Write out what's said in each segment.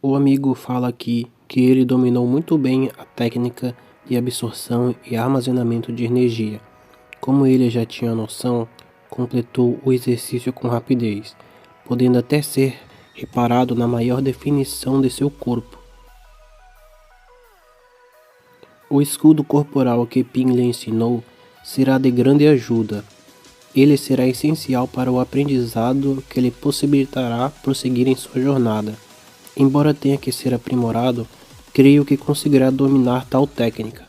O amigo fala aqui que ele dominou muito bem a técnica de absorção e armazenamento de energia. Como ele já tinha noção, completou o exercício com rapidez, podendo até ser reparado na maior definição de seu corpo. O escudo corporal que Pin lhe ensinou será de grande ajuda. Ele será essencial para o aprendizado que lhe possibilitará prosseguir em sua jornada. Embora tenha que ser aprimorado, creio que conseguirá dominar tal técnica.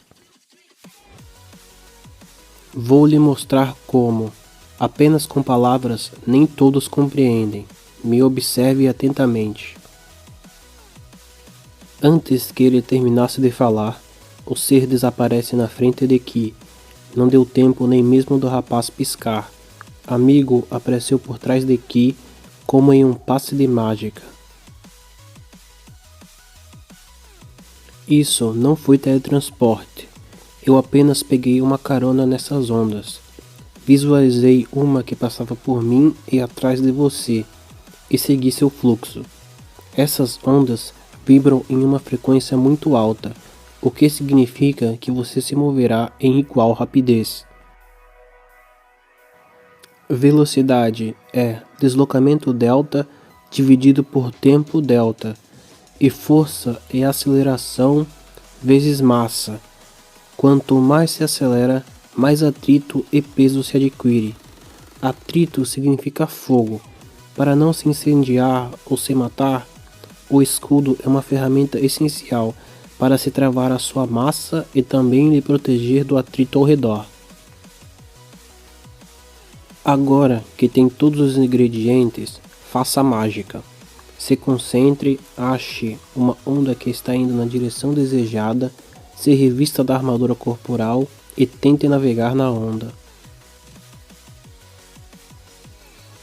Vou lhe mostrar como. Apenas com palavras nem todos compreendem. Me observe atentamente. Antes que ele terminasse de falar, o ser desaparece na frente de Ki. Não deu tempo nem mesmo do rapaz piscar. Amigo apareceu por trás de Ki como em um passe de mágica. Isso não foi teletransporte. Eu apenas peguei uma carona nessas ondas. Visualizei uma que passava por mim e atrás de você, e segui seu fluxo. Essas ondas vibram em uma frequência muito alta, o que significa que você se moverá em igual rapidez. Velocidade é deslocamento delta dividido por tempo delta, e força é aceleração vezes massa. Quanto mais se acelera, mais atrito e peso se adquire. Atrito significa fogo. Para não se incendiar ou se matar, o escudo é uma ferramenta essencial para se travar a sua massa e também lhe proteger do atrito ao redor. Agora que tem todos os ingredientes, faça a mágica. Se concentre, ache uma onda que está indo na direção desejada, se revista da armadura corporal e tente navegar na onda.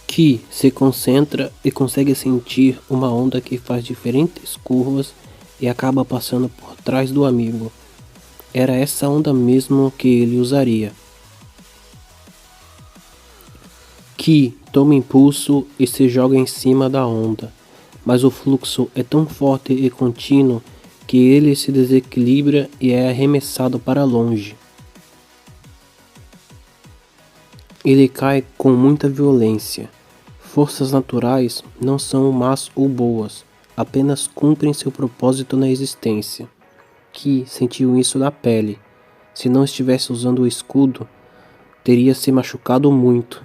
Ki se concentra e consegue sentir uma onda que faz diferentes curvas e acaba passando por trás do amigo. Era essa onda mesmo que ele usaria. Ki toma impulso e se joga em cima da onda, mas o fluxo é tão forte e contínuo que ele se desequilibra e é arremessado para longe. Ele cai com muita violência. Forças naturais não são más ou boas, apenas cumprem seu propósito na existência. Ki sentiu isso na pele. Se não estivesse usando o escudo, teria se machucado muito.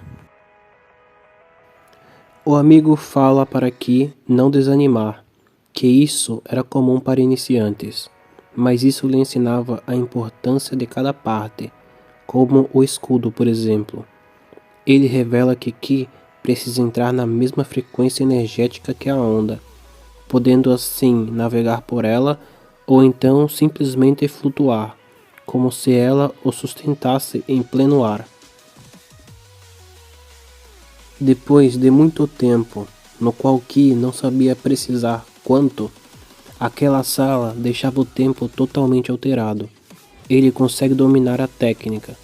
O amigo fala para Ki não desanimar, que isso era comum para iniciantes, mas isso lhe ensinava a importância de cada parte, como o escudo, por exemplo. Ele revela que Ki precisa entrar na mesma frequência energética que a onda, podendo assim navegar por ela ou então simplesmente flutuar, como se ela o sustentasse em pleno ar. Depois de muito tempo, no qual Ki não sabia precisar quanto, aquela sala deixava o tempo totalmente alterado. Ele consegue dominar a técnica,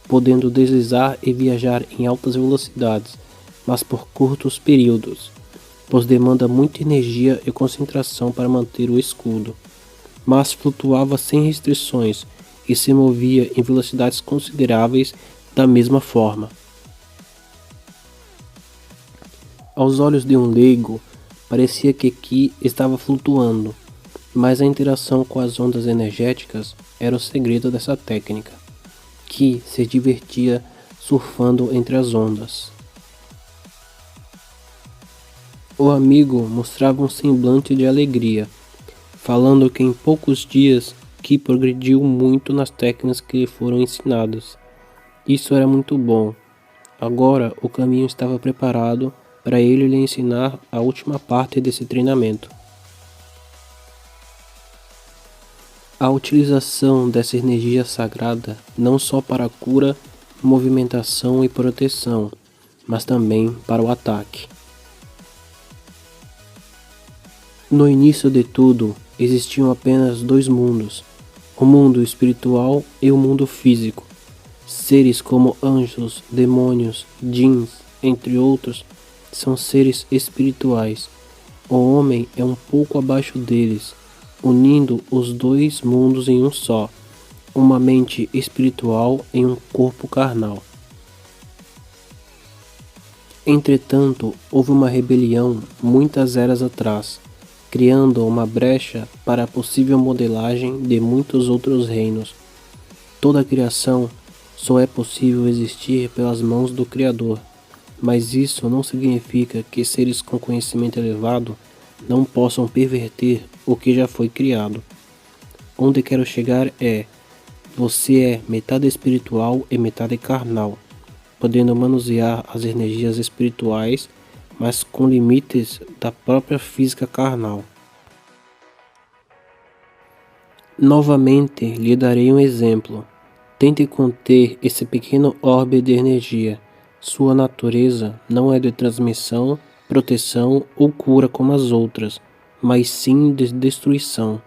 podendo deslizar e viajar em altas velocidades, mas por curtos períodos, pois demanda muita energia e concentração para manter o escudo. Mas flutuava sem restrições e se movia em velocidades consideráveis da mesma forma. Aos olhos de um leigo, parecia que Ki estava flutuando, mas a interação com as ondas energéticas era o segredo dessa técnica. Ki se divertia surfando entre as ondas. O amigo mostrava um semblante de alegria, falando que em poucos dias Ki progrediu muito nas técnicas que lhe foram ensinadas. Isso era muito bom. Agora o caminho estava preparado para ele lhe ensinar a última parte desse treinamento. A utilização dessa energia sagrada não só para a cura, movimentação e proteção, mas também para o ataque. No início de tudo, existiam apenas dois mundos, o mundo espiritual e o mundo físico. Seres como anjos, demônios, djinns, entre outros, são seres espirituais. O homem é um pouco abaixo deles, unindo os dois mundos em um só, uma mente espiritual em um corpo carnal. Entretanto, houve uma rebelião muitas eras atrás, criando uma brecha para a possível modelagem de muitos outros reinos. Toda a criação só é possível existir pelas mãos do Criador, mas isso não significa que seres com conhecimento elevado não possam perverter o que já foi criado. Onde quero chegar é: você é metade espiritual e metade carnal, podendo manusear as energias espirituais, mas com limites da própria física carnal. Novamente lhe darei um exemplo. Tente conter esse pequeno orbe de energia. Sua natureza não é de transmissão, proteção ou cura como as outras, mas sim de destruição.